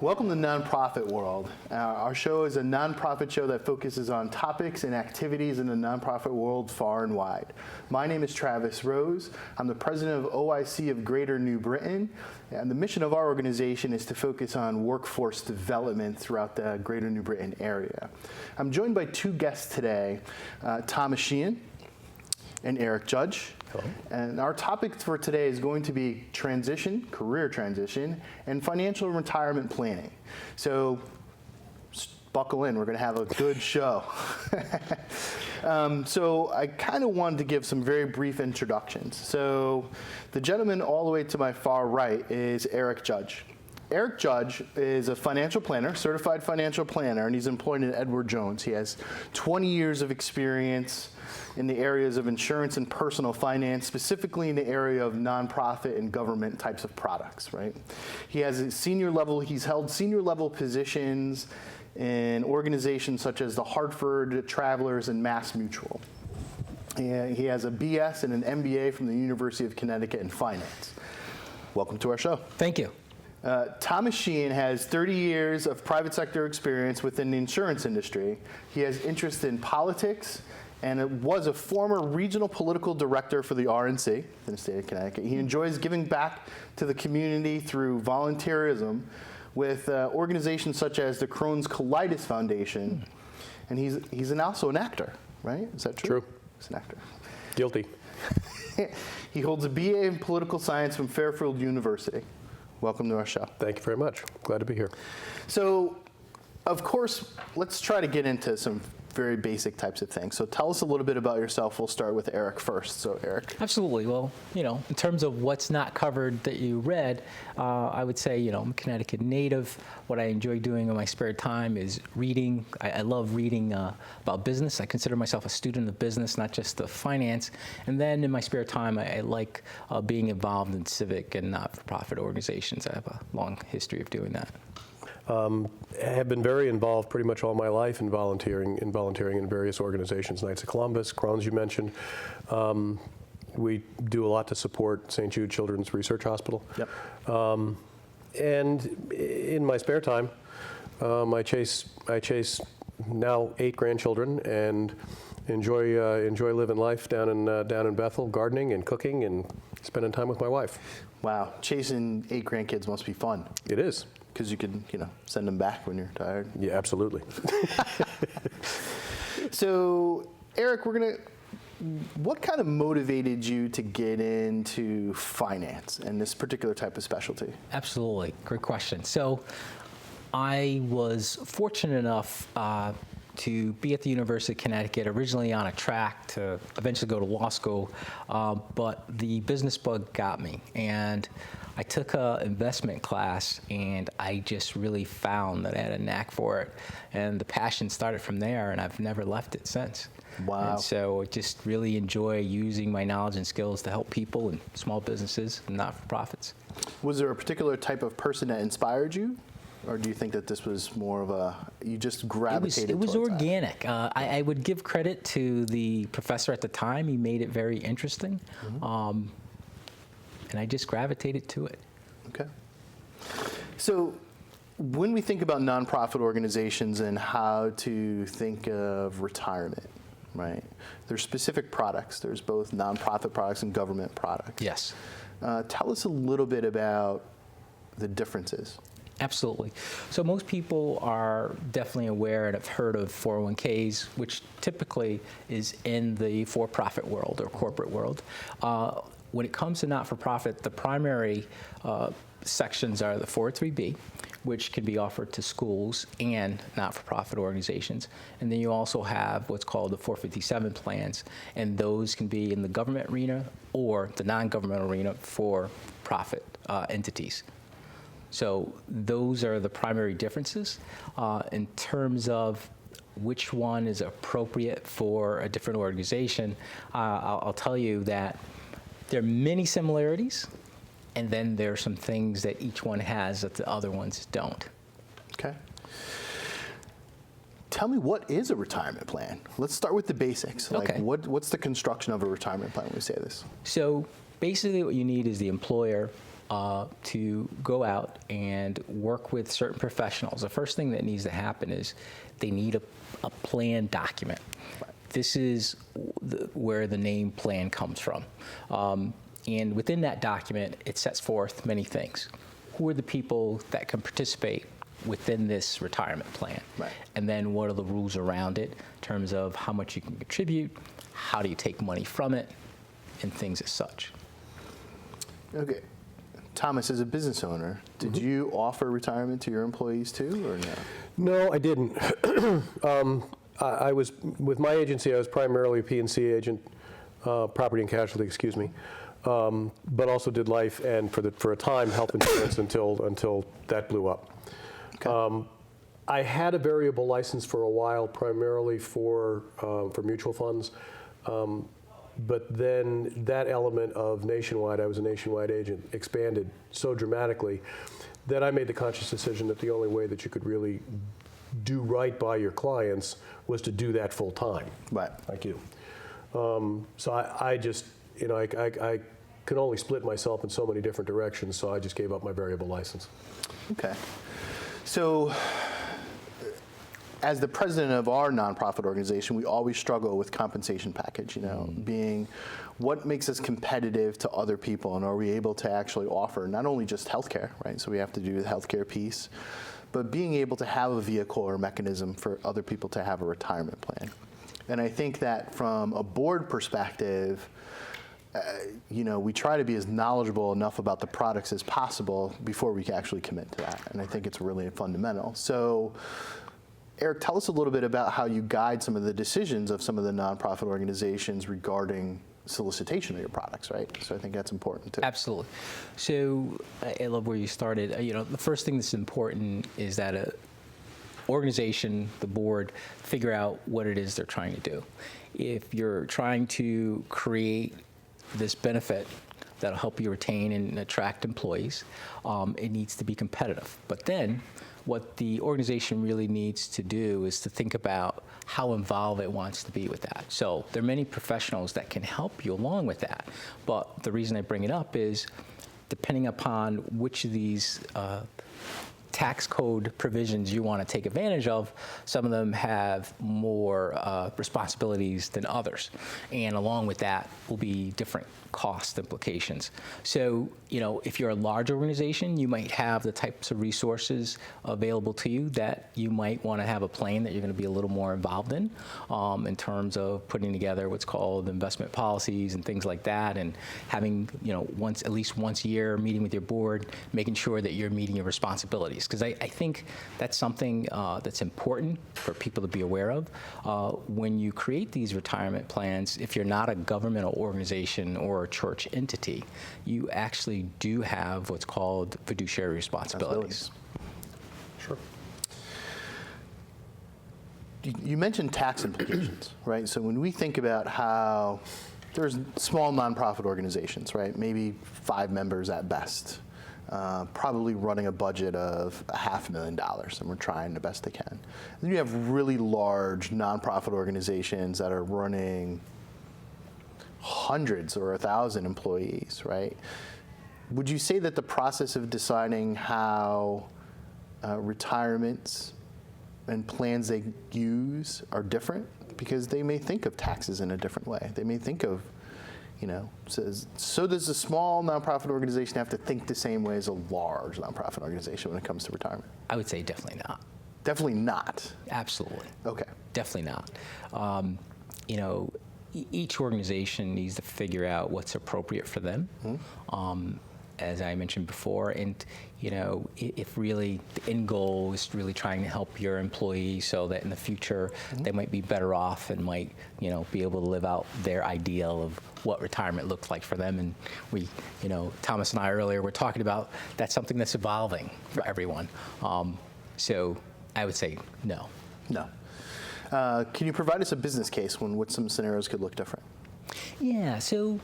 Welcome to Nonprofit World. Our show is a nonprofit show that focuses on topics and activities in the nonprofit world far and wide. My name is Travis Rose. I'm the president of OIC of Greater New Britain, and the mission of our organization is to focus on workforce development throughout the Greater New Britain area. I'm joined by two guests today, Thomas Sheehan and Eric Judge. Hello. And our topic for today is going to be transition, career transition, and financial retirement planning. So buckle in, we're going to have a good show. So I kind of wanted to give some very brief introductions. So the gentleman all the way to my far right is Eric Judge. Eric Judge is a financial planner, certified financial planner, and he's employed at Edward Jones. He has 20 years of experience in the areas of insurance and personal finance, specifically in the area of nonprofit and government types of products, right? He's held senior level positions in organizations such as the Hartford Travelers and Mass Mutual. And he has a BS and an MBA from the University of Connecticut in finance. Welcome to our show. Thank you. Thomas Sheehan has 30 years of private sector experience within the insurance industry. He has interest in politics and was a former regional political director for the RNC in the state of Connecticut. He enjoys giving back to the community through volunteerism with organizations such as the Crohn's Colitis Foundation. And he's also an actor, right? Is that true? True. He's an actor. Guilty. He holds a BA in political science from Fairfield University. Welcome to our show. Thank you very much. Glad to be here. So, of course, let's try to get into some very basic types of things. So tell us a little bit about yourself. We'll start with Eric first. So Eric. Absolutely. Well, in terms of what's not covered that you read, I would say, I'm a Connecticut native. What I enjoy doing in my spare time is reading. I love reading about business. I consider myself a student of business, not just of finance. And then in my spare time, I like being involved in civic and not-for-profit organizations. I have a long history of doing that. I have been very involved pretty much all my life in volunteering in various organizations, Knights of Columbus, Crohn's you mentioned. We do a lot to support St. Jude Children's Research Hospital. Yep. And in my spare time, I chase now 8 grandchildren and enjoy living life down in Bethel, gardening and cooking and spending time with my wife. Wow, chasing 8 grandkids must be fun. It is. Because you can, send them back when you're tired. Yeah, absolutely. So, Eric, what kind of motivated you to get into finance and this particular type of specialty? Absolutely. Great question. So I was fortunate enough to be at the University of Connecticut, originally on a track to eventually go to law school, but the business bug got me. And I took an investment class, and I just really found that I had a knack for it. And the passion started from there, and I've never left it since. Wow. And so I just really enjoy using my knowledge and skills to help people and small businesses and not-for-profits. Was there a particular type of person that inspired you? Or do you think that this was more of you just gravitated towards It was organic. I would give credit to the professor at the time. He made it very interesting. Mm-hmm. And I just gravitated to it. Okay. So when we think about nonprofit organizations and how to think of retirement, right? There's specific products. There's both nonprofit products and government products. Yes. Tell us a little bit about the differences. Absolutely. So most people are definitely aware and have heard of 401ks, which typically is in the for-profit world or corporate world. When it comes to not-for-profit, the primary sections are the 403B, which can be offered to schools and not-for-profit organizations. And then you also have what's called the 457 plans, and those can be in the government arena or the non-government arena for profit entities. So those are the primary differences. In terms of which one is appropriate for a different organization, I'll tell you that there are many similarities, and then there are some things that each one has that the other ones don't. Okay. Tell me, what is a retirement plan? Let's start with the basics. Okay. Like, what's the construction of a retirement plan when we say this? So basically what you need is the employer to go out and work with certain professionals. The first thing that needs to happen is they need a plan document. This is where the name plan comes from. And within that document, it sets forth many things. Who are the people that can participate within this retirement plan? Right. And then what are the rules around it in terms of how much you can contribute, how do you take money from it, and things as such. Okay. Thomas, as a business owner, did you offer retirement to your employees too, or no? No, I didn't. I was, with my agency, I was primarily a P&C agent, property and casualty, excuse me, but also did life and for a time health insurance until that blew up. Okay. I had a variable license for a while, primarily for mutual funds, but then that element of nationwide, I was a nationwide agent, expanded so dramatically that I made the conscious decision that the only way that you could really do right by your clients was to do that full time. Right. Like you. So I just, I could only split myself in so many different directions, so I just gave up my variable license. Okay. So, as the president of our nonprofit organization, we always struggle with compensation package, being what makes us competitive to other people, and are we able to actually offer not only just healthcare, right? So we have to do the healthcare piece, but being able to have a vehicle or mechanism for other people to have a retirement plan. And I think that from a board perspective, we try to be as knowledgeable enough about the products as possible before we can actually commit to that. And I think it's really fundamental. So, Eric, tell us a little bit about how you guide some of the decisions of some of the nonprofit organizations regarding solicitation of your products, right? So I think that's important too. Absolutely. So I love where you started. The first thing that's important is that a organization, the board, figure out what it is they're trying to do. If you're trying to create this benefit that'll help you retain and attract employees, it needs to be competitive. But then what the organization really needs to do is to think about how involved it wants to be with that. So there are many professionals that can help you along with that. But the reason I bring it up is depending upon which of these tax code provisions you want to take advantage of, some of them have more responsibilities than others. And along with that will be different cost implications. So, if you're a large organization, you might have the types of resources available to you that you might want to have a plan that you're going to be a little more involved in terms of putting together what's called investment policies and things like that, and having, at least once a year meeting with your board, making sure that you're meeting your responsibilities. Because I think that's something that's important for people to be aware of. When you create these retirement plans, if you're not a governmental organization or a church entity, you actually do have what's called fiduciary responsibilities. Sure. You mentioned tax implications, right? So when we think about how there's small nonprofit organizations, right? Maybe 5 members at best, probably running a budget of $500,000, and we're trying the best they can. Then you have really large nonprofit organizations that are running hundreds or 1,000 employees, right? Would you say that the process of deciding how retirements and plans they use are different? Because they may think of taxes in a different way. They may think of, so does a small nonprofit organization have to think the same way as a large nonprofit organization when it comes to retirement? I would say definitely not. Definitely not. Absolutely. Okay. Definitely not. Each organization needs to figure out what's appropriate for them. As I mentioned before, and if really the end goal is really trying to help your employees so that in the future they might be better off and might be able to live out their ideal of what retirement looks like for them. And we, Thomas and I earlier were talking about that's something that's evolving for everyone. So I would say no. No. Can you provide us a business case when what some scenarios could look different? Yeah. So.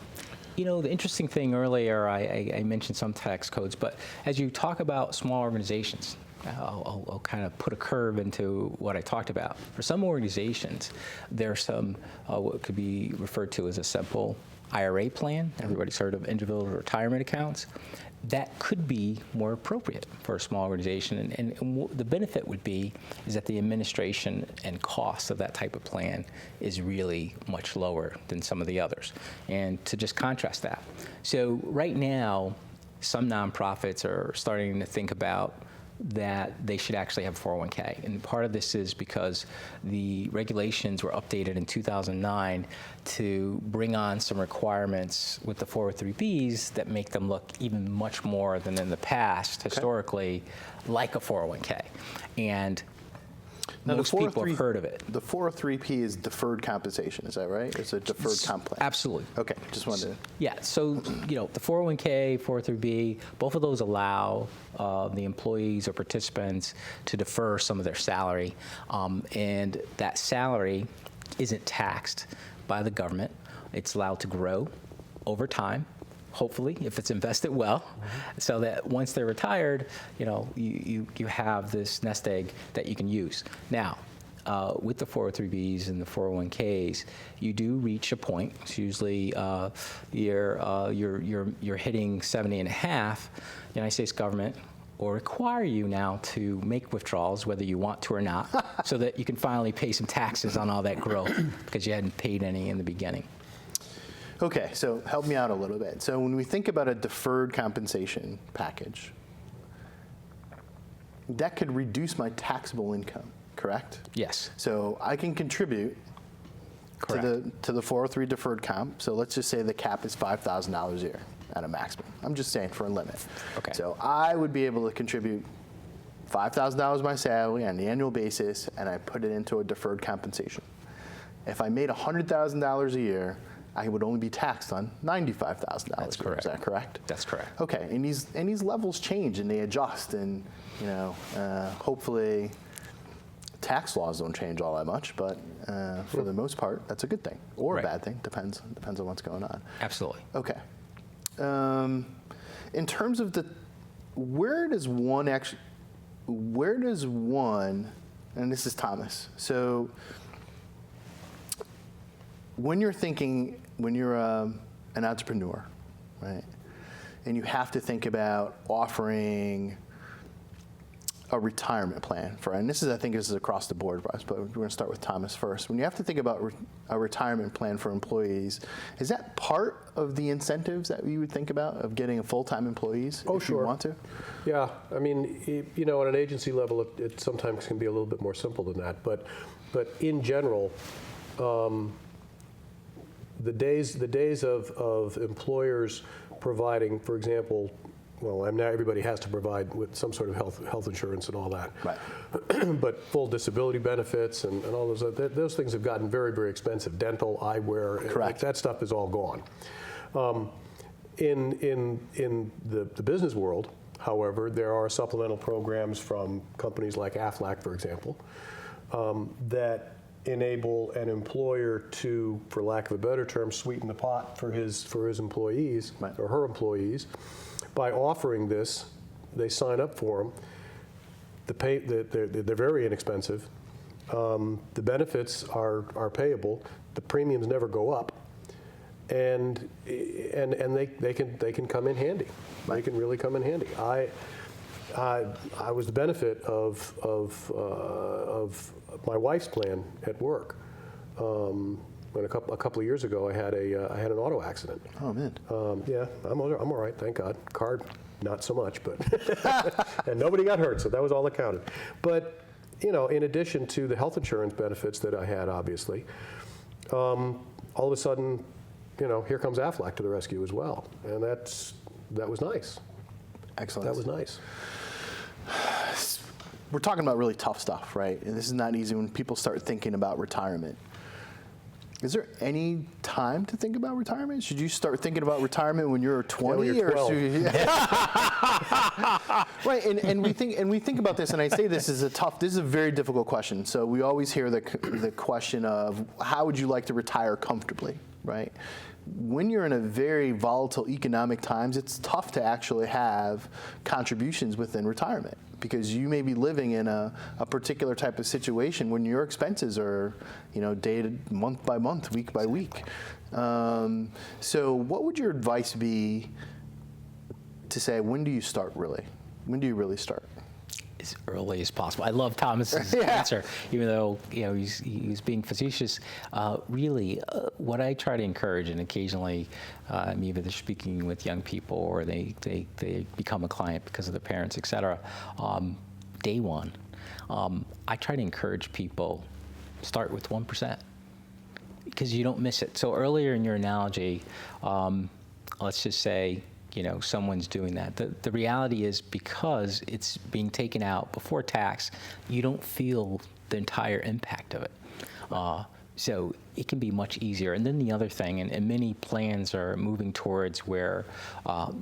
The interesting thing earlier, I mentioned some tax codes, but as you talk about small organizations, I'll kind of put a curve into what I talked about. For some organizations, there's some what could be referred to as a simple IRA plan. Everybody's heard of individual retirement accounts. That could be more appropriate for a small organization. And the benefit would be is that the administration and cost of that type of plan is really much lower than some of the others. And to just contrast that. So right now, some nonprofits are starting to think about that they should actually have 401k. And part of this is because the regulations were updated in 2009 to bring on some requirements with the 403bs that make them look even much more than in the past, historically, like a 401k. And now, most people have heard of it. The 403p is deferred compensation, is that right? It's a deferred comp plan. Absolutely. Okay, just wanted to. Yeah, so the 401k, 403b, both of those allow the employees or participants to defer some of their salary, and that salary isn't taxed by the government. It's allowed to grow over time, hopefully, if it's invested well, so that once they're retired, you have this nest egg that you can use. Now, with the 403bs and the 401ks, you do reach a point. It's usually you're hitting 70 and a half. The United States government will require you now to make withdrawals, whether you want to or not, so that you can finally pay some taxes on all that growth because you hadn't paid any in the beginning. Okay, so help me out a little bit. So when we think about a deferred compensation package, that could reduce my taxable income, correct? Yes. So I can contribute to the 403 deferred comp. So let's just say the cap is $5,000 a year at a maximum. I'm just saying for a limit. Okay. So I would be able to contribute $5,000 of my salary on an annual basis, and I put it into a deferred compensation. If I made $100,000 a year, I would only be taxed on $95,000. That's correct. Is that correct? That's correct. Okay, and these levels change and they adjust, and hopefully tax laws don't change all that much, but for the most part, that's a good thing or Right. a bad thing. Depends on what's going on. Absolutely. Okay. In terms of where does one, and this is Thomas. So when you're an entrepreneur, right, and you have to think about offering a retirement plan and I think this is across the board for us, but we're going to start with Thomas first. When you have to think about a retirement plan for employees, is that part of the incentives that you would think about of getting a full-time employees if sure. you want to? Yeah, I mean, at an agency level, it sometimes can be a little bit more simple than that. But in general, the days of employers providing, for example, now everybody has to provide with some sort of health insurance and all that. Right. But full disability benefits and all those things have gotten very, very expensive. Dental, eyewear, Correct. That stuff is all gone. In the business world, however, there are supplemental programs from companies like Aflac, for example, that enable an employer to, for lack of a better term, sweeten the pot for his employees, Right. or her employees. By offering this, they sign up for them. They're very inexpensive. The benefits are payable. The premiums never go up, and they can come in handy. They can really come in handy. I was the benefit of my wife's plan at work. When a couple of years ago, I had an auto accident. Oh man. Yeah, I'm all right, thank God. Car, not so much, but and nobody got hurt, so that was all that counted. But in addition to the health insurance benefits that I had, obviously, all of a sudden, here comes Aflac to the rescue as well, and that was nice. Excellent. That was nice. We're talking about really tough stuff, right? And this is not easy when people start thinking about retirement. Is there any time to think about retirement? Should you start thinking about retirement when you're 20 when you're 12. Right, and we think about this, and I say this is a very difficult question. So we always hear the question of how would you like to retire comfortably, right? When you're in a very volatile economic times, it's tough to actually have contributions within retirement. because you may be living in a particular type of situation when your expenses are, dated month by month, week by week. So what would your advice be to say, when do you start really? When do you really start? As early as possible. I love Thomas's answer, even though he's being facetious. Really, what I try to encourage, and occasionally, either they're speaking with young people or they become a client because of their parents, et cetera. Day one, I try to encourage people start with 1%, because you don't miss it. So earlier in your analogy, let's just say, someone's doing that. The reality is, because it's being taken out before tax, you don't feel the entire impact of it. So it can be much easier. And then the other thing, and many plans are moving towards where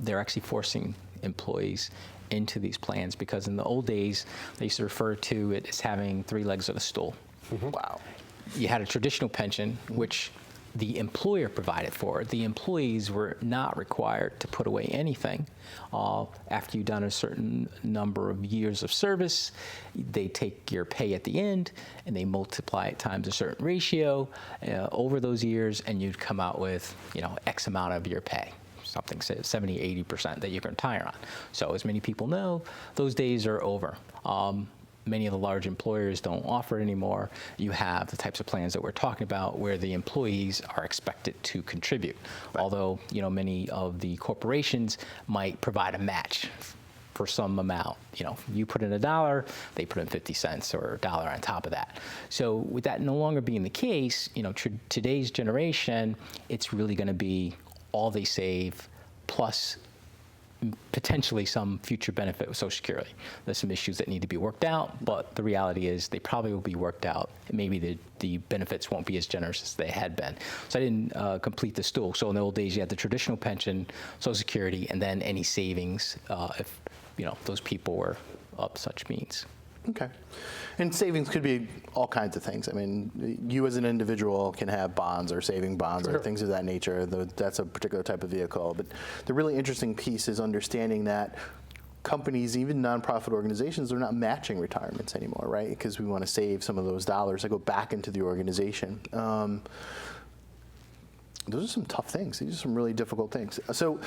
they're actually forcing employees into these plans, because in the old days, they used to refer to it as having 3 legs of a stool. Mm-hmm. Wow. You had a traditional pension, which the employer provided for. The employees were not required to put away anything. After you've done a certain number of years of service, they take your pay at the end and they multiply it times a certain ratio over those years, and you'd come out with X amount of your pay. Something, say 70, 80% that you can retire on. So as many people know, those days are over. Many of the large employers don't offer it anymore. You have the types of plans that we're talking about where the employees are expected to contribute. Right. Although, many of the corporations might provide a match for some amount. You put in $1, they put in 50 cents or $1 on top of that. So with that no longer being the case, today's generation, it's really going to be all they save plus potentially some future benefit with Social Security. There's some issues that need to be worked out, but the reality is they probably will be worked out. Maybe the benefits won't be as generous as they had been. So I didn't complete the stool. So in the old days, you had the traditional pension, Social Security, and then any savings if those people were of such means. Okay. And savings could be all kinds of things. I mean, you as an individual can have bonds or saving bonds or things of that nature. That's a particular type of vehicle. But the really interesting piece is understanding that companies, even nonprofit organizations, are not matching retirements anymore, right? Because we want to save some of those dollars that go back into the organization. Those are some tough things. These are some really difficult things. So,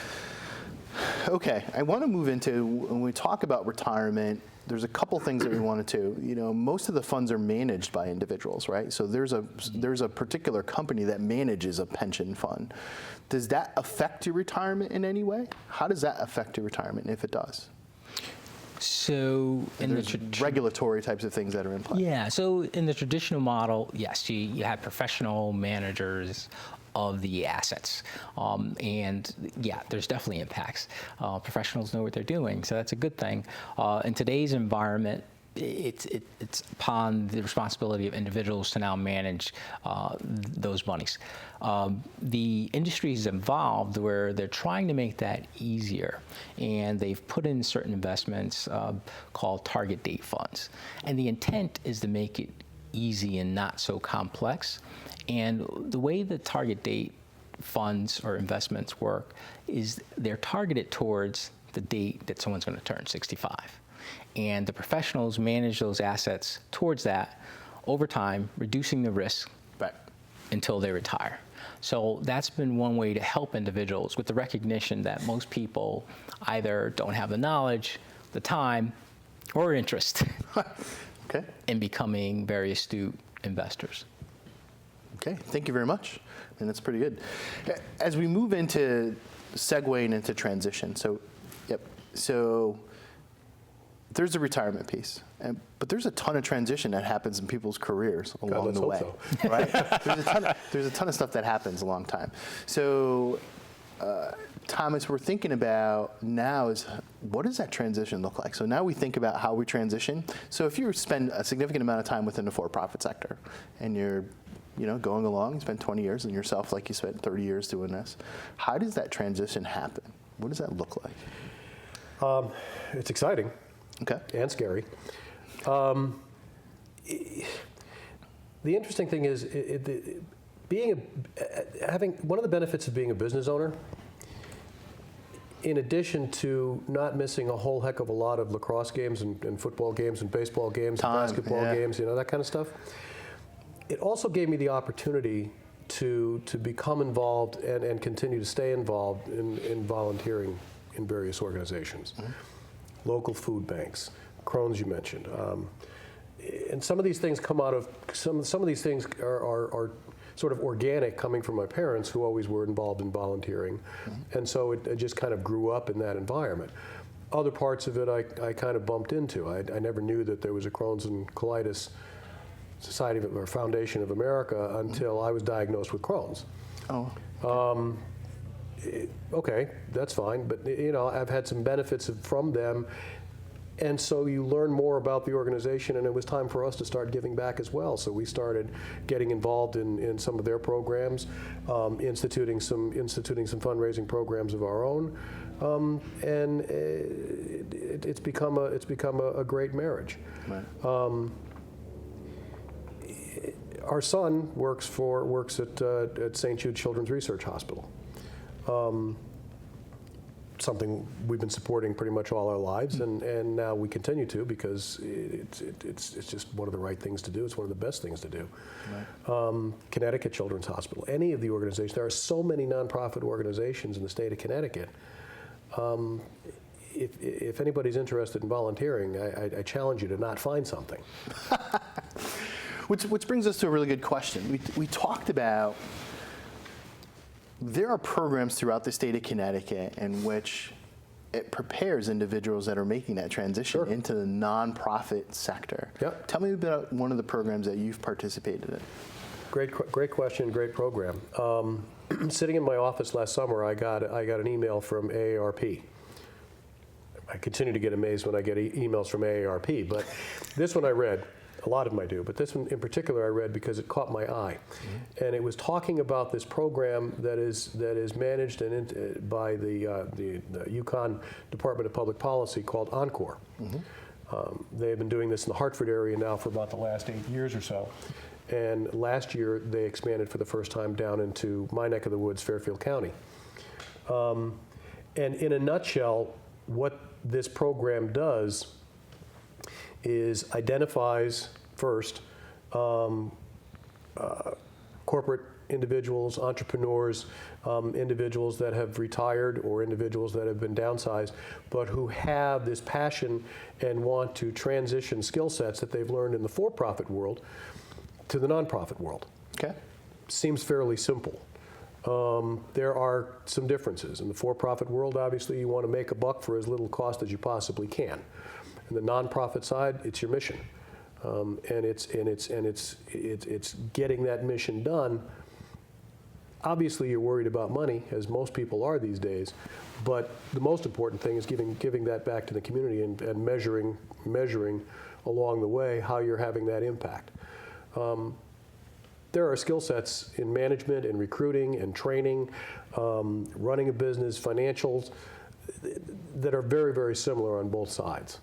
okay, I want to move into, when we talk about retirement, there's a couple things that we wanted to. Most of the funds are managed by individuals, right? So there's a particular company that manages a pension fund. Does that affect your retirement in any way? How does that affect your retirement, if it does? So in there's regulatory types of things that are in play. Yeah. So in the traditional model, yes, you have professional managers of the assets. And yeah, there's definitely impacts. Professionals know what they're doing, so that's a good thing. In today's environment, it's upon the responsibility of individuals to now manage those monies. The industry is involved where they're trying to make that easier, and they've put in certain investments called target date funds. And the intent is to make it easy and not so complex. And the way the target date funds or investments work is they're targeted towards the date that someone's going to turn 65. And the professionals manage those assets towards that over time, reducing the risk until they retire. So that's been one way to help individuals, with the recognition that most people either don't have the knowledge, the time, or interest in becoming very astute investors. Okay, thank you very much. And that's pretty good. As we move into segueing into transition, so there's a retirement piece, but there's a ton of transition that happens in people's careers along the way, right? There's a ton of stuff that happens a long time. So, Thomas, we're thinking about now is, what does that transition look like? So now we think about how we transition. So if you spend a significant amount of time within the for-profit sector, and you're going along, you spend 20 years, and yourself, like you spent 30 years doing this. How does that transition happen? What does that look like? It's exciting. And scary. The interesting thing is, having one of the benefits of being a business owner in addition to not missing a whole heck of a lot of lacrosse games and football games and baseball games and basketball games, that kind of stuff, it also gave me the opportunity to become involved and continue to stay involved in volunteering in various organizations. Local food banks, Crohn's you mentioned. And some of these things come out of, some of these things are sort of organic, coming from my parents who always were involved in volunteering. And so it just kind of grew up in that environment. Other parts of it I kind of bumped into. I never knew that there was a Crohn's and Colitis Society or Foundation of America until I was diagnosed with Crohn's. Oh. Okay, that's fine, but I've had some benefits from them. And so you learn more about the organization, and it was time for us to start giving back as well. So we started getting involved in some of their programs, instituting some fundraising programs of our own, and it's become a great marriage. Right. Our son works at St. Jude Children's Research Hospital. Something we've been supporting pretty much all our lives, and now we continue to, because it's just one of the right things to do. It's one of the best things to do. Right. Connecticut Children's Hospital, any of the organizations. There are so many nonprofit organizations in the state of Connecticut. If anybody's interested in volunteering, I challenge you to not find something. Which brings us to a really good question. We talked about, there are programs throughout the state of Connecticut in which it prepares individuals that are making that transition into the nonprofit sector. Yep. Tell me about one of the programs that you've participated in. Great question, great program. Sitting in my office last summer, I got an email from AARP. I continue to get amazed when I get emails from AARP, but this one I read. A lot of them I do, but this one in particular I read because it caught my eye. And it was talking about this program that is managed by the Yukon Department of Public Policy called Encore. They've been doing this in the Hartford area now for about the last 8 years or so. And last year they expanded for the first time down into my neck of the woods, Fairfield County. And in a nutshell, what this program does is identifies first corporate individuals, entrepreneurs, individuals that have retired or individuals that have been downsized, but who have this passion and want to transition skill sets that they've learned in the for-profit world to the nonprofit world. Okay. Seems fairly simple. There are some differences. In the for-profit world, obviously, you want to make a buck for as little cost as you possibly can. In the nonprofit side, it's your mission, and it's getting that mission done. Obviously, you're worried about money, as most people are these days, but the most important thing is giving that back to the community and measuring along the way how you're having that impact. There are skill sets in management and recruiting and training, running a business, financials, that are very, very similar on both sides.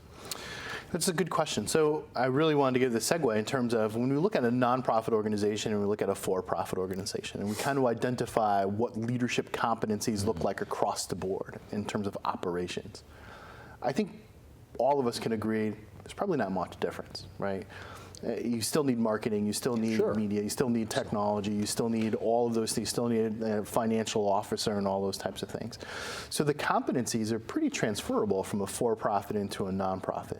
That's a good question. So I really wanted to give the segue in terms of when we look at a nonprofit organization and we look at a for-profit organization, and we kind of identify what leadership competencies look like across the board in terms of operations. I think all of us can agree there's probably not much difference, right? You still need marketing, you still need media, you still need technology, you still need all of those things, you still need a financial officer and all those types of things. So the competencies are pretty transferable from a for-profit into a nonprofit.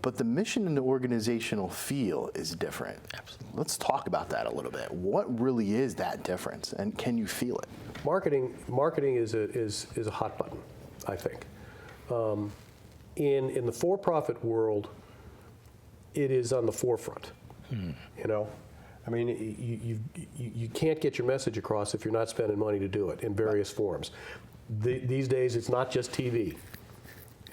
But the mission and the organizational feel is different. Absolutely. Let's talk about that a little bit. What really is that difference, and can you feel it? Marketing is a hot button, I think. In the for-profit world, it is on the forefront. You know, I mean, you can't get your message across if you're not spending money to do it in various forms. These days, it's not just TV.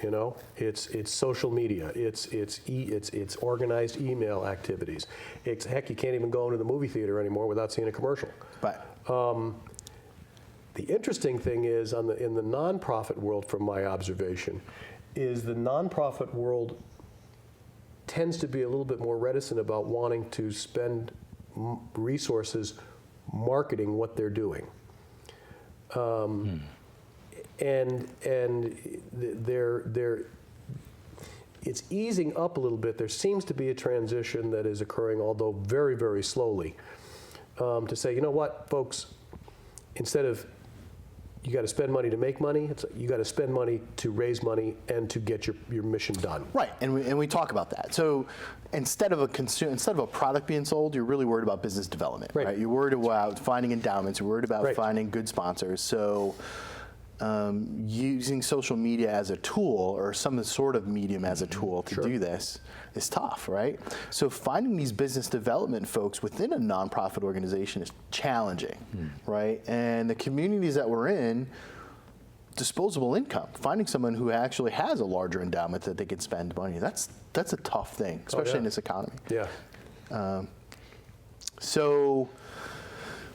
You know, it's social media, it's organized email activities. Heck, you can't even go into the movie theater anymore without seeing a commercial. Right. The interesting thing is, in the nonprofit world, from my observation, is the nonprofit world tends to be a little bit more reticent about wanting to spend resources marketing what they're doing. and it's easing up a little bit. There seems to be a transition that is occurring, although very, very slowly, to say, you know what, folks, instead of you got to spend money to make money, you got to spend money to raise money and to get your mission done. Right, and we talk about that. So instead of a product being sold, you're really worried about business development, right? You're worried about finding endowments. You're worried about finding good sponsors. So using social media as a tool or some sort of medium as a tool to do this is tough, right? So finding these business development folks within a nonprofit organization is challenging, right? And the communities that we're in, disposable income, finding someone who actually has a larger endowment that they can spend money, that's a tough thing, especially in this economy. Yeah. So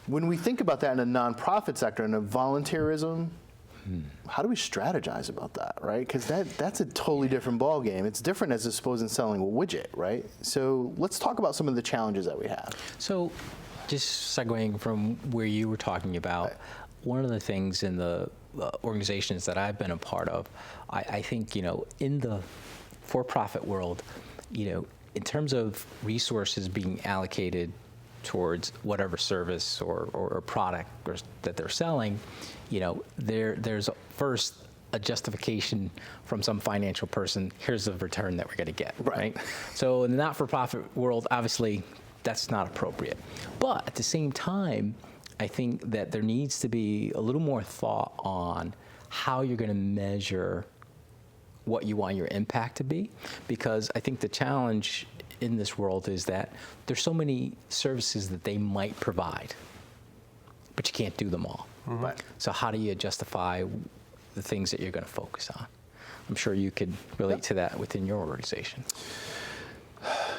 when we think about that in a nonprofit sector and a volunteerism, how do we strategize about that, right? Because that's a totally different ballgame. It's different as opposed to selling a widget, right? So let's talk about some of the challenges that we have. So just segueing from where you were talking about, one of the things in the organizations that I've been a part of, I think, in the for-profit world, in terms of resources being allocated towards whatever service or product that they're selling, there's first a justification from some financial person. Here's the return that we're going to get, right? So in the not-for-profit world, obviously, that's not appropriate. But at the same time, I think that there needs to be a little more thought on how you're going to measure what you want your impact to be, because I think the challenge in this world is that there's so many services that they might provide, but you can't do them all. So how do you justify the things that you're going to focus on? I'm sure you could relate to that within your organization.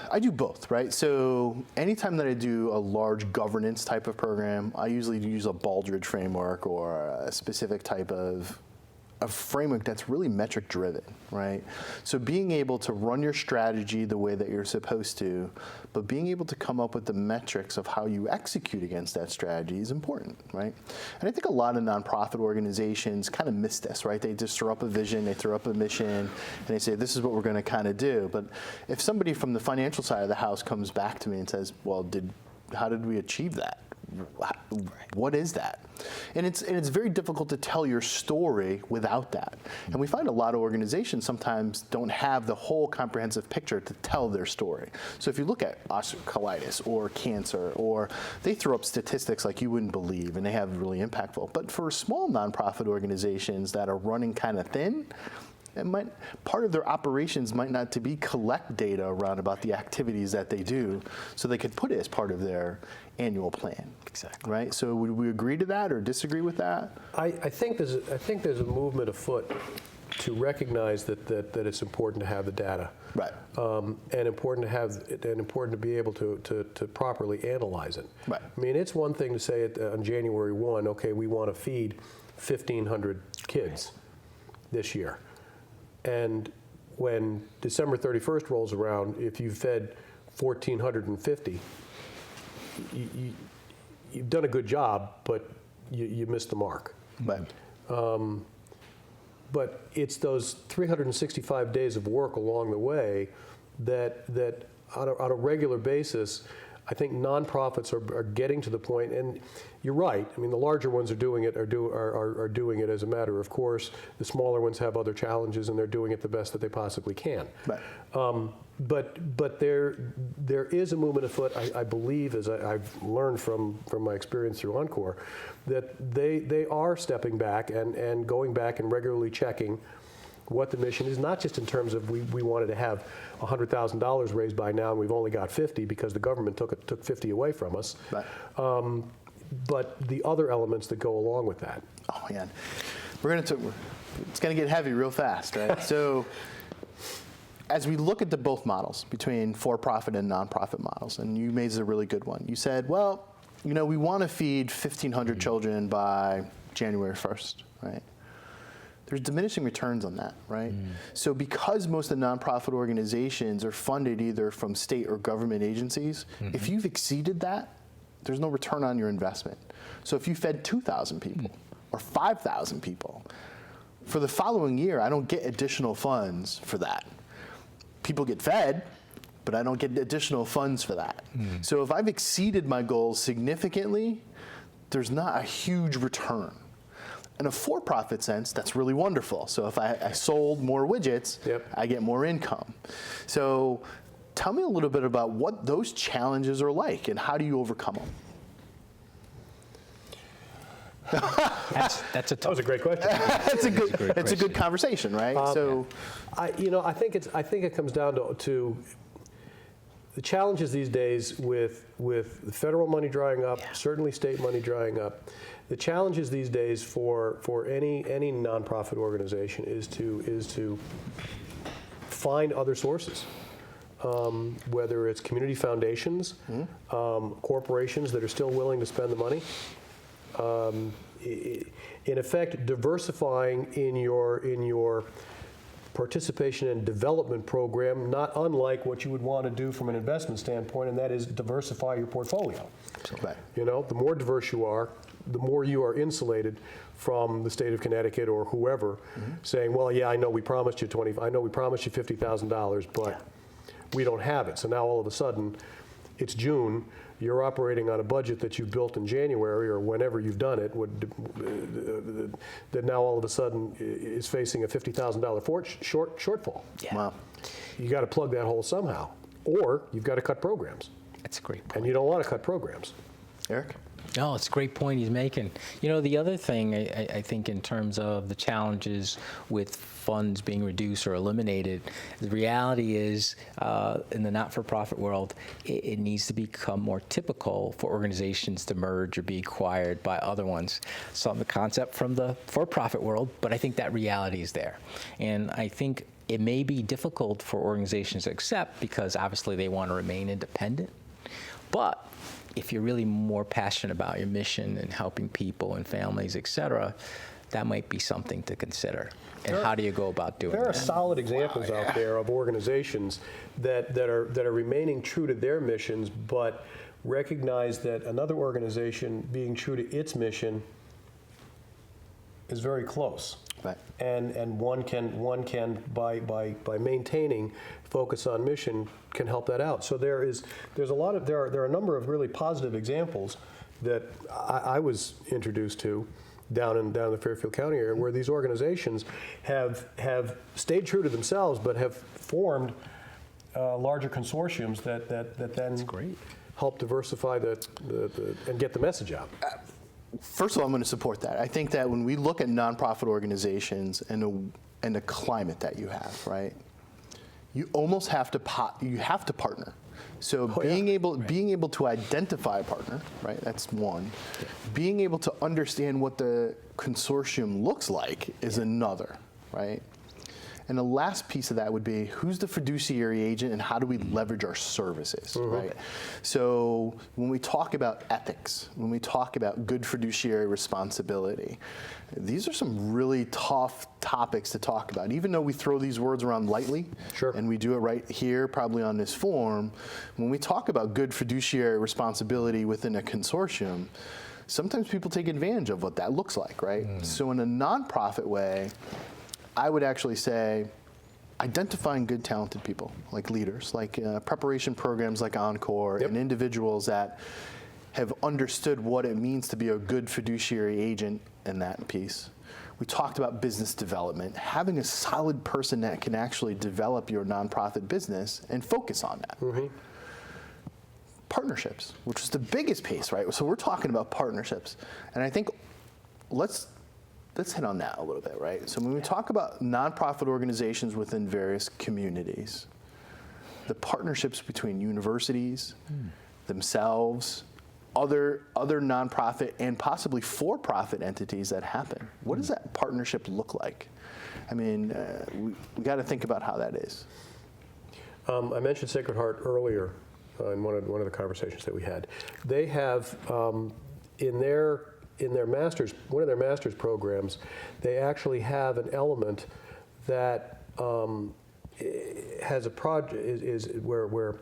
I do both, right? So anytime that I do a large governance type of program, I usually use a Baldrige framework or a specific type of a framework that's really metric driven, right? So being able to run your strategy the way that you're supposed to, but being able to come up with the metrics of how you execute against that strategy is important, right? And I think a lot of nonprofit organizations kind of miss this, right? They just throw up a vision, they throw up a mission, and they say, this is what we're gonna kind of do. But if somebody from the financial side of the house comes back to me and says, well, how did we achieve that? What is that? And it's very difficult to tell your story without that. And we find a lot of organizations sometimes don't have the whole comprehensive picture to tell their story. So if you look at colitis or cancer, or they throw up statistics like you wouldn't believe, and they have really impactful. But for small nonprofit organizations that are running kind of thin, part of their operations might not to be collect data around about the activities that they do, so they could put it as part of their annual plan. Exactly. Right. So would we agree to that or disagree with that? I think there's a movement afoot to recognize that it's important to have the data, right? And important to be able to properly analyze it. Right. I mean, it's one thing to say on January 1, okay, we want to feed 1,500 kids this year. And when December 31st rolls around, if you fed 1,450, you've done a good job, but you missed the mark. Right. But it's those 365 days of work along the way that on a regular basis, I think nonprofits are getting to the point, and you're right. I mean, the larger ones are doing it doing it as a matter of course. The smaller ones have other challenges, and they're doing it the best that they possibly can. Right. But there is a movement afoot. I believe, as I've learned from my experience through Encore, that they are stepping back and going back and regularly checking what the mission is, not just in terms of we wanted to have $100,000 raised by now and we've only got 50 because the government took 50 away from us, Right. But the other elements that go along with that. Oh man, it's going to get heavy real fast, right? So as we look at the both models between for-profit and nonprofit models, and you made a really good one. You said, well, we want to feed 1,500 children by January 1st, right? There's diminishing returns on that, right? So because most of the nonprofit organizations are funded either from state or government agencies, if you've exceeded that, there's no return on your investment. So if you fed 2,000 people or 5,000 people, for the following year, I don't get additional funds for that. People get fed, but I don't get additional funds for that. So if I've exceeded my goals significantly, there's not a huge return. In a for-profit sense, that's really wonderful. So if I sold more widgets, I get more income. So tell me a little bit about what those challenges are like and how do you overcome them? That's a That was a great question. It's a good conversation, right? I think it comes down to the challenges these days with the federal money drying up, certainly state money drying up. The challenges these days for any nonprofit organization is to find other sources. Whether it's community foundations, corporations that are still willing to spend the money. In effect, diversifying in your participation and development program, not unlike what you would want to do from an investment standpoint, and that is diversify your portfolio. Right. The more diverse you are, the more you are insulated from the state of Connecticut or whoever saying, well, yeah, I know we promised you $50,000, but we don't have it. So now all of a sudden, it's June, you're operating on a budget that you built in January or whenever you've done it, that now all of a sudden is facing a $50,000 shortfall. Yeah. Wow. You got to plug that hole somehow, or you've got to cut programs. That's a great point. And you don't want to cut programs. Eric? No, it's a great point he's making. The other thing I think in terms of the challenges with funds being reduced or eliminated, the reality is in the not-for-profit world, it needs to become more typical for organizations to merge or be acquired by other ones. Some of the concept from the for-profit world, but I think that reality is there. And I think it may be difficult for organizations to accept because obviously they want to remain independent. But if you're really more passionate about your mission and helping people and families, et cetera, that might be something to consider. And how do you go about doing that? There are solid examples out there of organizations that are remaining true to their missions, but recognize that another organization being true to its mission is very close. Right. And one can by maintaining focus on mission can help that out. So there are a number of really positive examples that I was introduced to down in the Fairfield County area, where these organizations have stayed true to themselves, but have formed larger consortiums that then help diversify and get the message out. First of all, I'm going to support that. I think that when we look at nonprofit organizations and the climate that you have, right, you almost have to partner. So being able to identify a partner, right, that's one. Yeah. Being able to understand what the consortium looks like is another, right? And the last piece of that would be, who's the fiduciary agent and how do we leverage our services, right? So when we talk about ethics, when we talk about good fiduciary responsibility, these are some really tough topics to talk about. Even though we throw these words around lightly, and we do it right here, probably on this forum, when we talk about good fiduciary responsibility within a consortium, sometimes people take advantage of what that looks like, right? So in a nonprofit way, I would actually say identifying good, talented people, like leaders, like preparation programs like Encore, and individuals that have understood what it means to be a good fiduciary agent in that piece. We talked about business development, having a solid person that can actually develop your nonprofit business and focus on that. Partnerships, which is the biggest piece, right? So we're talking about partnerships. And I think let's hit on that a little bit, right? So when we talk about nonprofit organizations within various communities, the partnerships between universities, themselves, other nonprofit and possibly for-profit entities that happen. What does that partnership look like? I mean, we got to think about how that is. I mentioned Sacred Heart earlier in one of the conversations that we had. They have in their master's, one of their master's programs, they actually have an element that has a project is where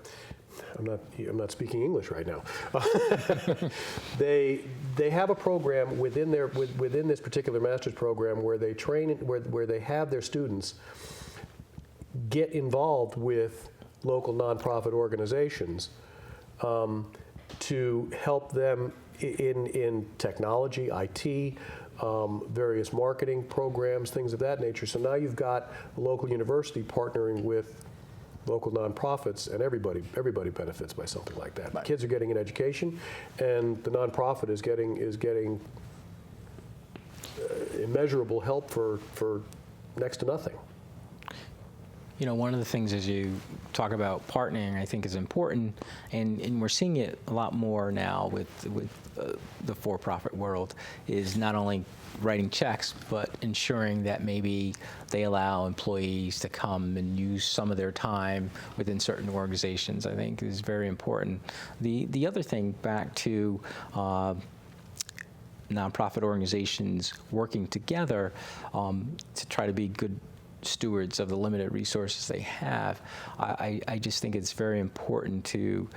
I'm not speaking English right now. They have a program within this particular master's program where they train, where they have their students get involved with local nonprofit organizations to help them in technology, IT, various marketing programs, things of that nature. So now you've got a local university partnering with local nonprofits, and everybody benefits by something like that. Right. Kids are getting an education, and the nonprofit is getting immeasurable help for next to nothing. You know, one of the things as you talk about partnering, I think is important, and we're seeing it a lot more now with the for-profit world, is not only writing checks, but ensuring that maybe they allow employees to come and use some of their time within certain organizations, I think is very important. The other thing, back to nonprofit organizations working together to try to be good stewards of the limited resources they have, I just think it's very important to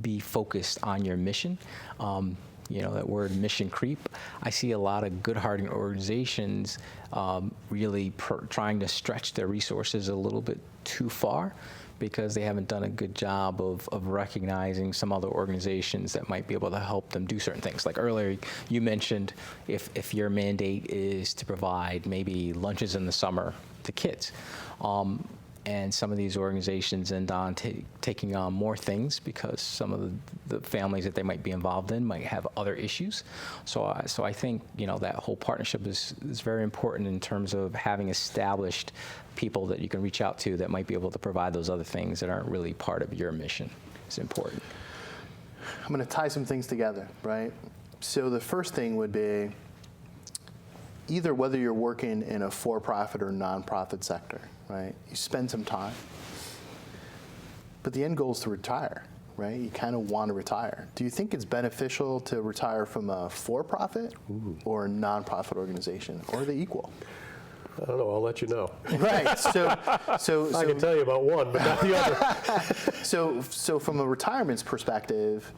be focused on your mission. You know, that word mission creep. I see a lot of good-hearted organizations really trying to stretch their resources a little bit too far because they haven't done a good job of recognizing some other organizations that might be able to help them do certain things. Like earlier, you mentioned if your mandate is to provide maybe lunches in the summer to kids. And some of these organizations end on taking on more things because some of the families that they might be involved in might have other issues. So I think, you know, that whole partnership is very important in terms of having established people that you can reach out to that might be able to provide those other things that aren't really part of your mission. It's important. I'm going to tie some things together, right? So the first thing would be either whether you're working in a for-profit or nonprofit sector, right? You spend some time, but the end goal is to retire, right? You kind of want to retire. Do you think it's beneficial to retire from a for-profit or a nonprofit organization, or are they equal? I don't know. I'll let you know. Right. So I can tell you about one, but not the other. So from a retirement's perspective,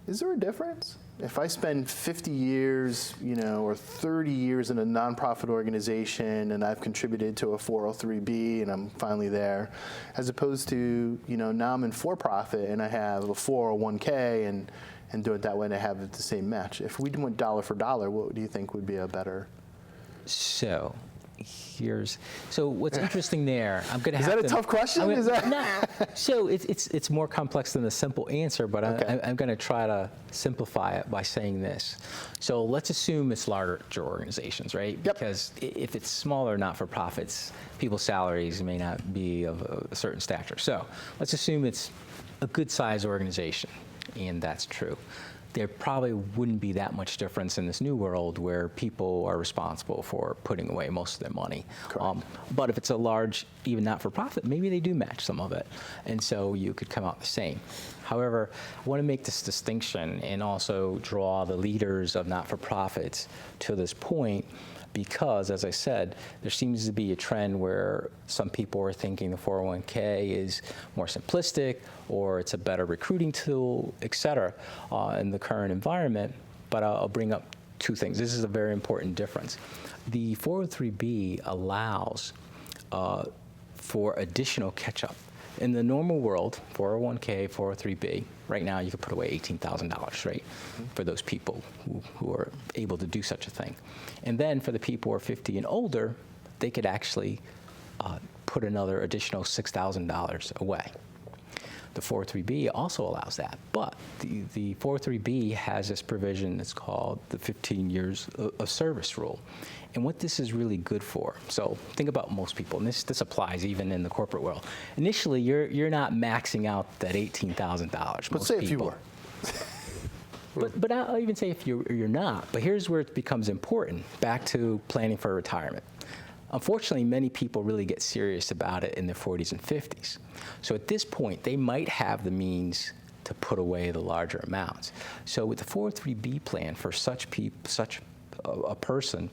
is there a difference? If I spend 50 years, you know, or 30 years in a nonprofit organization and I've contributed to a 403B and I'm finally there, as opposed to, you know, now I'm in for-profit and I have a 401K and do it that way and I have the same match. If we went dollar for dollar, what do you think would be a better? So what's interesting there, I'm going to have to... Is that a tough question? So it's more complex than a simple answer, but okay. I'm going to try to simplify it by saying this. So let's assume it's larger organizations, right? Yep. Because if it's smaller not-for-profits, people's salaries may not be of a certain stature. So let's assume it's a good-sized organization, and that's true. There probably wouldn't be that much difference in this new world where people are responsible for putting away most of their money. But if it's a large, even not-for-profit, maybe they do match some of it. And so you could come out the same. However, I want to make this distinction and also draw the leaders of not-for-profits to this point because, as I said, there seems to be a trend where some people are thinking the 401k is more simplistic or it's a better recruiting tool, et cetera, in the current environment. But I'll bring up two things. This is a very important difference. The 403b allows for additional catch-up. In the normal world, 401k, 403b, right now you could put away $18,000, right, for those people who are able to do such a thing. And then for the people who are 50 and older, they could actually put another additional $6,000 away. The 403b also allows that, but the 403b has this provision that's called the 15 years of service rule. And what this is really good for, so think about most people, and this applies even in the corporate world. Initially, you're not maxing out that $18,000. But say if you were. But I'll even say if you're not. But here's where it becomes important, back to planning for retirement. Unfortunately, many people really get serious about it in their 40s and 50s. So at this point, they might have the means to put away the larger amounts. So with the 403b plan for such a person,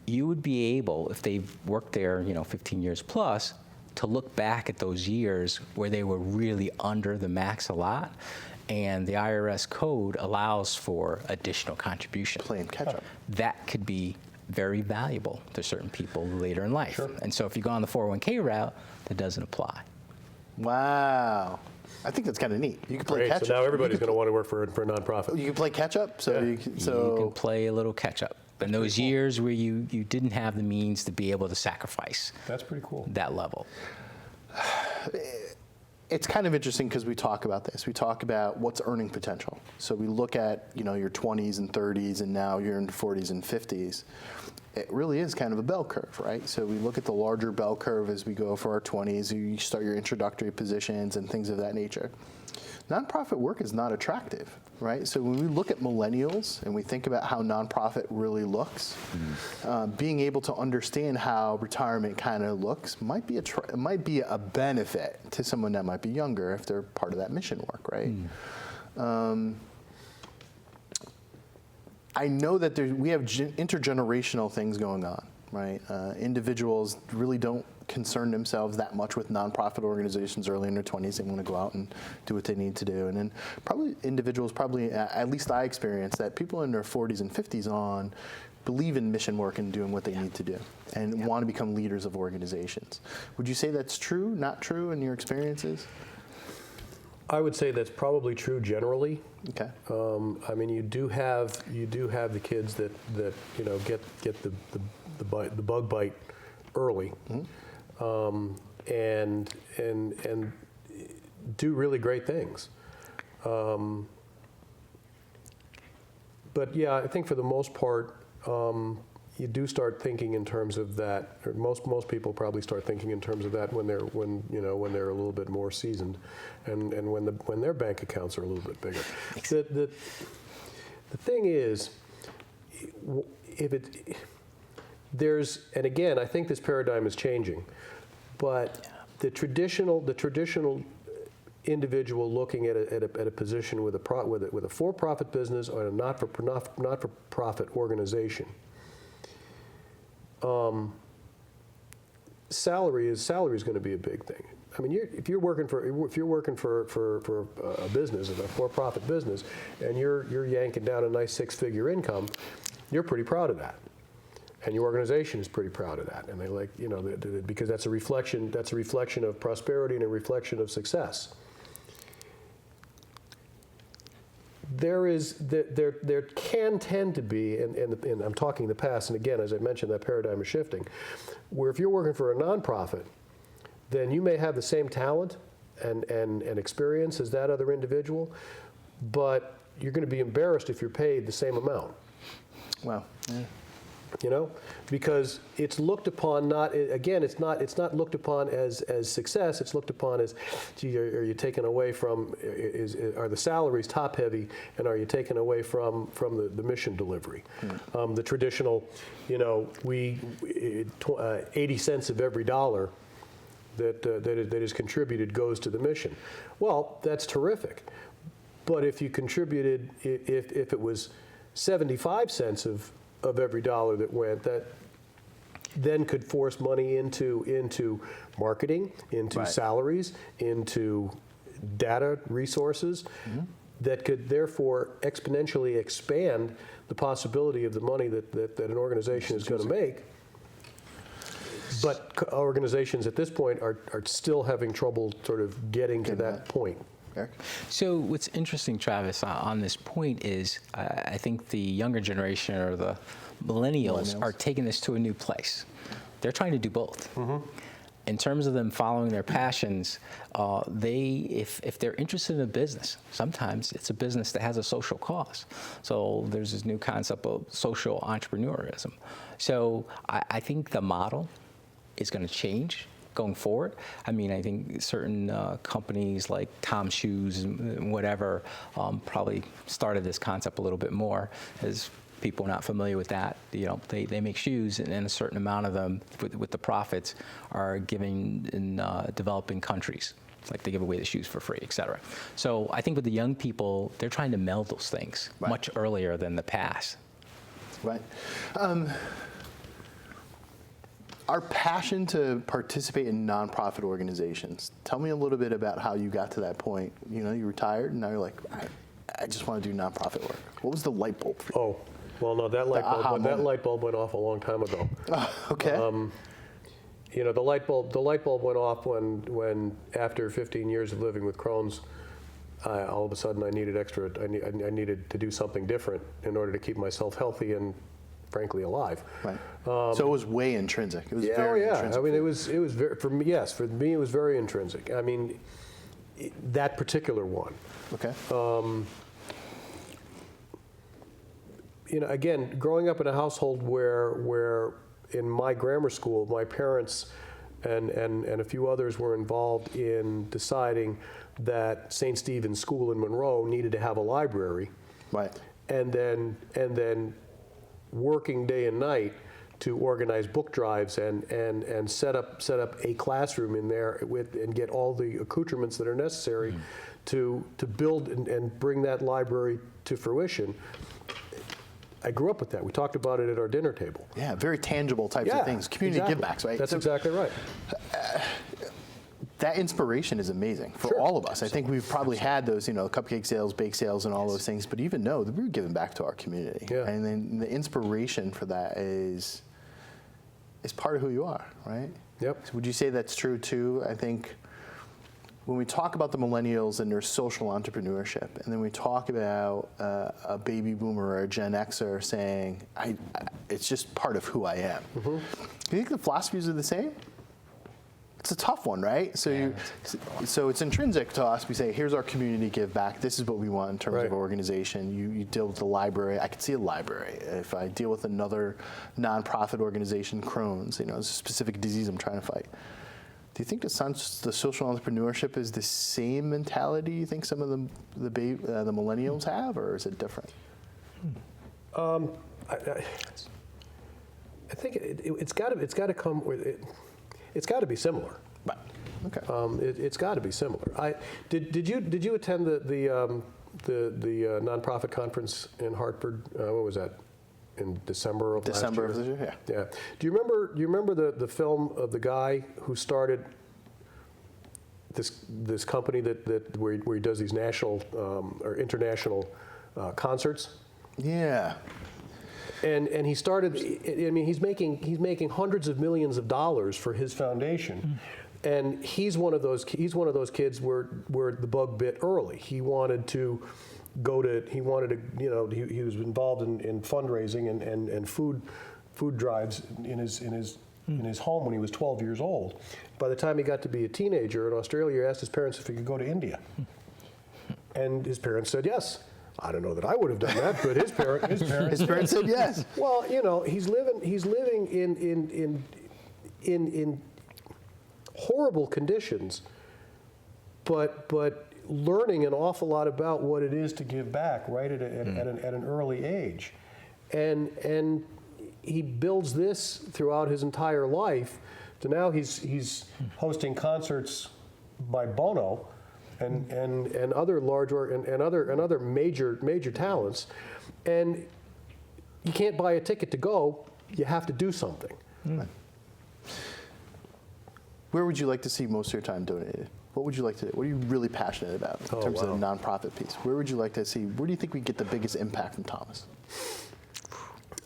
you would be able, if they've worked there, 15 years plus, to look back at those years where they were really under the max a lot, and the IRS code allows for additional contribution. Playing catch up. That could be very valuable to certain people later in life. Sure. And so if you go on the 401k route, that doesn't apply. Wow. I think that's kind of neat. You can play Great. catch up. So now everybody's going to want to work for a nonprofit. You can play catch up. So Yeah. you can, You can play a little catch up. In those years where you didn't have the means to be able to sacrifice That's pretty cool. that level. it's kind of interesting because we talk about this. We talk about what's earning potential. So we look at your 20s and 30s, and now you're in 40s and 50s. It really is kind of a bell curve, right? So we look at the larger bell curve as we go for our 20s. You start your introductory positions and things of that nature. Nonprofit work is not attractive, right? So when we look at millennials and we think about how nonprofit really looks, being able to understand how retirement kind of looks might be a benefit to someone that might be younger if they're part of that mission work, right? I know that we have intergenerational things going on, right? Individuals really don't concern themselves that much with nonprofit organizations early in their 20s. They want to go out and do what they need to do. And then probably individuals, at least I experienced that people in their 40s and 50s believe in mission work and doing what they need to do and want to become leaders of organizations. Would you say that's true, not true in your experiences? I would say that's probably true generally. Okay. I mean, you do have the kids that get the bug bite early, and do really great things. But yeah, I think for the most part, you do start thinking in terms of that. Or most people probably start thinking in terms of that when they're a little bit more seasoned, and when their bank accounts are a little bit bigger. The thing is, and again, I think this paradigm is changing, but the traditional individual looking at a position with a for-profit business or a not-for-profit organization, salary is going to be a big thing. I mean, if you're working for a business, a for-profit business, and you're yanking down a nice six-figure income, you're pretty proud of that, and your organization is pretty proud of that, and they like because that's a reflection of prosperity and a reflection of success. There can tend to be, and I'm talking the past, and again, as I mentioned, that paradigm is shifting, where if you're working for a nonprofit, then you may have the same talent and experience as that other individual, but you're going to be embarrassed if you're paid the same amount. Wow. Yeah. Because it's looked upon it's not looked upon as success. It's looked upon as, gee, are you taken away from? Are the salaries top heavy, and are you taken away from the mission delivery? The traditional, 80 cents of every dollar that is contributed goes to the mission. Well, that's terrific, but if you contributed, if it was 75 cents of every dollar that went, that then could force money into marketing, into salaries, into data resources, that could therefore exponentially expand the possibility of the money that an organization is going to make. But organizations at this point are still having trouble sort of getting to that point. Eric? So what's interesting, Travis, on this point is I think the younger generation or the millennials are taking this to a new place. They're trying to do both. In terms of them following their passions, if they're interested in a business, sometimes it's a business that has a social cause. So there's this new concept of social entrepreneurism. So I think the model is going to change going forward. I mean, I think certain companies like Tom's Shoes and whatever probably started this concept a little bit more. As people not familiar with that, they make shoes, and a certain amount of them with the profits are given in developing countries. It's like they give away the shoes for free, et cetera. So I think with the young people, they're trying to meld those things much earlier than the past. Right. Our passion to participate in nonprofit organizations. Tell me a little bit about how you got to that point. You know, you retired, and now you're like, I just want to do nonprofit work. What was the light bulb for you? Oh, well, no, that light bulb went off a long time ago. Okay. You know, the light bulb went off when after 15 years of living with Crohn's, all of a sudden I needed I needed to do something different in order to keep myself healthy and, frankly, alive. Right. So it was way intrinsic. It was very intrinsic. I mean, it was very, for me, yes, for me it was very intrinsic. I mean, that particular one. Okay. You know, again, growing up in a household where in my grammar school, my parents and a few others were involved in deciding that St. Stephen's School in Monroe needed to have a library. Right. And then working day and night to organize book drives and set up a classroom in there and get all the accoutrements that are necessary to build and bring that library to fruition. I grew up with that. We talked about it at our dinner table. Yeah, very tangible types of things. Community givebacks, right? That's exactly right. That inspiration is amazing for all of us. I think we've probably had those, you know, cupcake sales, bake sales, and all those things, but even know that we were giving back to our community. Yeah. And then the inspiration for that is part of who you are, right? Yep. So would you say that's true too? I think when we talk about the millennials and their social entrepreneurship, and then we talk about a baby boomer or a Gen Xer saying, it's just part of who I am. Do you think the philosophies are the same? It's a tough one, right? So so it's intrinsic to us. We say, here's our community give back. This is what we want in terms of organization. You deal with the library. I could see a library. If I deal with another nonprofit organization, Crohn's, you know, it's a specific disease I'm trying to fight. Do you think the social entrepreneurship is the same mentality you think some of the millennials have, or is it different? I think it's got to come with it. It's got to be similar. Right. Okay. It's got to be similar. Did you attend the nonprofit conference in Hartford? What was that? In December of last year? December of this year, yeah. Yeah. Do you remember the film of the guy who started this company where he does these national or international concerts? Yeah. And he started. I mean, he's making hundreds of millions of dollars for his foundation, and he's one of those kids where the bug bit early. He wanted to you know, he was involved in fundraising and food drives in his home when he was 12 years old. By the time he got to be a teenager in Australia, he asked his parents if he could go to India, and his parents said yes. I don't know that I would have done that, but his parents said yes. Well, you know, he's living in horrible conditions, but learning an awful lot about what it is to give back right at an early age, and he builds this throughout his entire life. So now he's hosting concerts by Bono. And other large and other major talents, and you can't buy a ticket to go. You have to do something. Right. Where would you like to see most of your time donated? What would you like to do? What are you really passionate about in terms of the nonprofit piece? Where would you like to see? Where do you think we get the biggest impact from Thomas?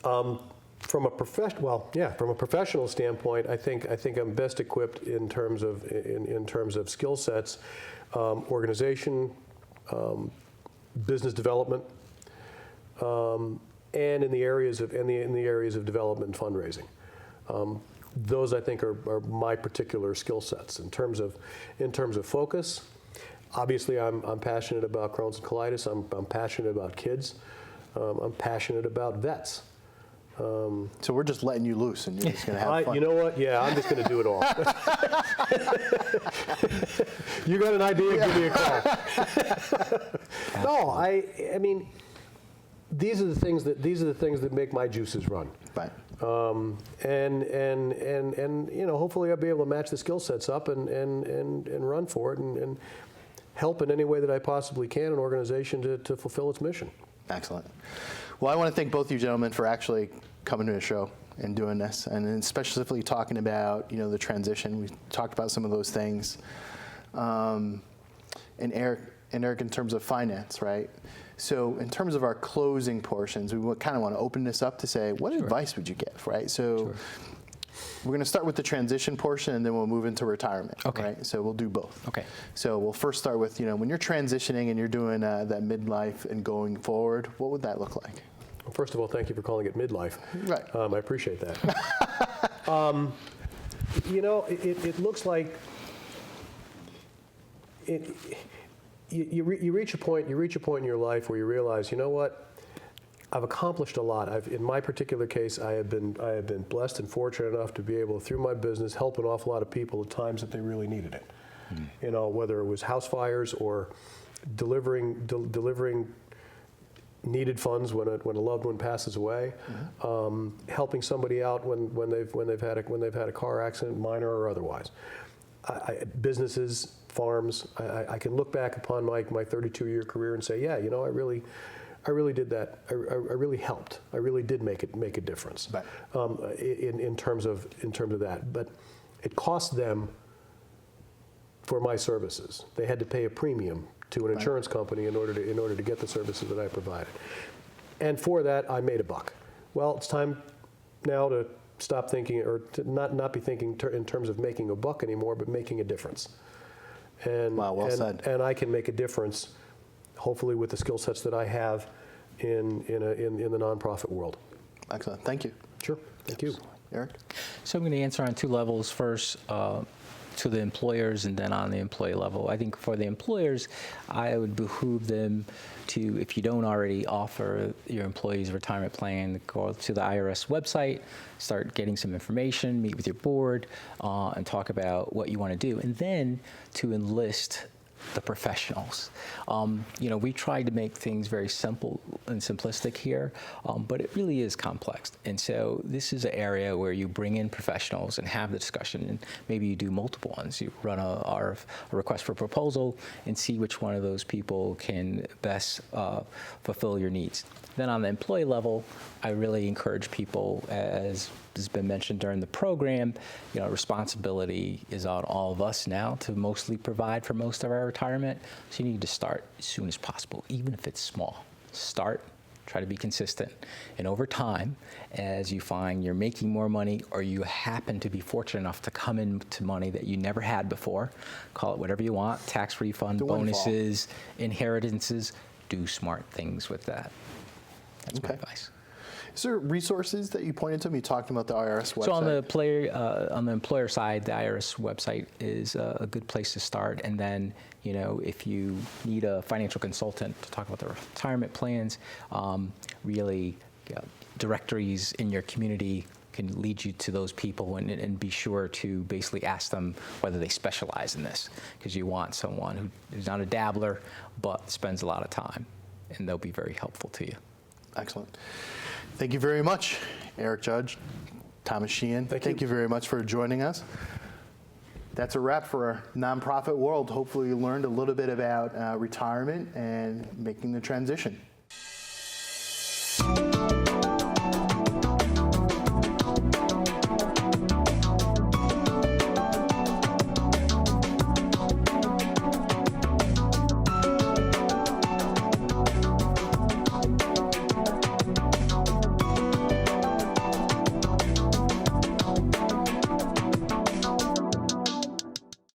From a professional standpoint, I think I'm best equipped in terms of skill sets, organization, business development, and in the areas of development and fundraising. Those I think are my particular skill sets in terms of focus. Obviously, I'm passionate about Crohn's and colitis. I'm passionate about kids. I'm passionate about vets. So we're just letting you loose, and you're just going to have fun. You know what? Yeah, I'm just going to do it all. You got an idea? Give me a call. No, I mean, these are the things that make my juices run. Right. And you know, hopefully I'll be able to match the skill sets up and run for it and help in any way that I possibly can an organization to fulfill its mission. Excellent. Well, I want to thank both of you gentlemen for actually coming to the show. in doing this, and then specifically talking about the transition. We talked about some of those things, and Eric, in terms of finance, right? So in terms of our closing portions, we kind of want to open this up to say, what advice would you give, right? So we're going to start with the transition portion, and then we'll move into retirement, right? So we'll do both. Okay. So we'll first start with, when you're transitioning and you're doing that midlife and going forward, what would that look like? Well, first of all, thank you for calling it midlife. Right. I appreciate that. It looks like you reach a point in your life where you realize, you know what, I've accomplished a lot. In my particular case, I have been blessed and fortunate enough to be able, through my business, help an awful lot of people at times that they really needed it. Whether it was house fires or delivering needed funds when a loved one passes away, helping somebody out when they've had a car accident, minor or otherwise. Businesses, farms. I can look back upon my 32-year career and say, yeah, I really did that. I really helped. I really did make a difference. Right. In terms of that. But it cost them for my services. They had to pay a premium to an insurance company in order to get the services that I provided. And for that, I made a buck. Well, it's time now to stop thinking, or to not be thinking in terms of making a buck anymore, but making a difference. And, well said. And I can make a difference, hopefully with the skill sets that I have in the nonprofit world. Excellent. Thank you. Sure. Thank you. Eric? So I'm going to answer on two levels. First, to the employers, and then on the employee level. I think for the employers, I would behoove them to, if you don't already offer your employees a retirement plan, go to the IRS website, start getting some information, meet with your board, and talk about what you want to do. And then to enlist the professionals. We tried to make things very simple and simplistic here, but it really is complex. And so this is an area where you bring in professionals and have the discussion, and maybe you do multiple ones. You run a request for proposal and see which one of those people can best fulfill your needs. Then on the employee level, I really encourage people, as has been mentioned during the program, responsibility is on all of us now to mostly provide for most of our retirement. So you need to start as soon as possible, even if it's small. Start, try to be consistent. And over time, as you find you're making more money, or you happen to be fortunate enough to come into money that you never had before, call it whatever you want, tax refund, bonuses, inheritances, do smart things with that. That's my advice. Is there resources that you pointed to? You talked about the IRS website. So on the employer side, the IRS website is a good place to start. And then, if you need a financial consultant to talk about the retirement plans, really directories in your community can lead you to those people, and be sure to basically ask them whether they specialize in this, because you want someone who's not a dabbler but spends a lot of time, and they'll be very helpful to you. Excellent. Thank you very much, Eric Judge, Thomas Sheehan. Thank you very much for joining us. That's a wrap for our nonprofit world. Hopefully you learned a little bit about retirement and making the transition.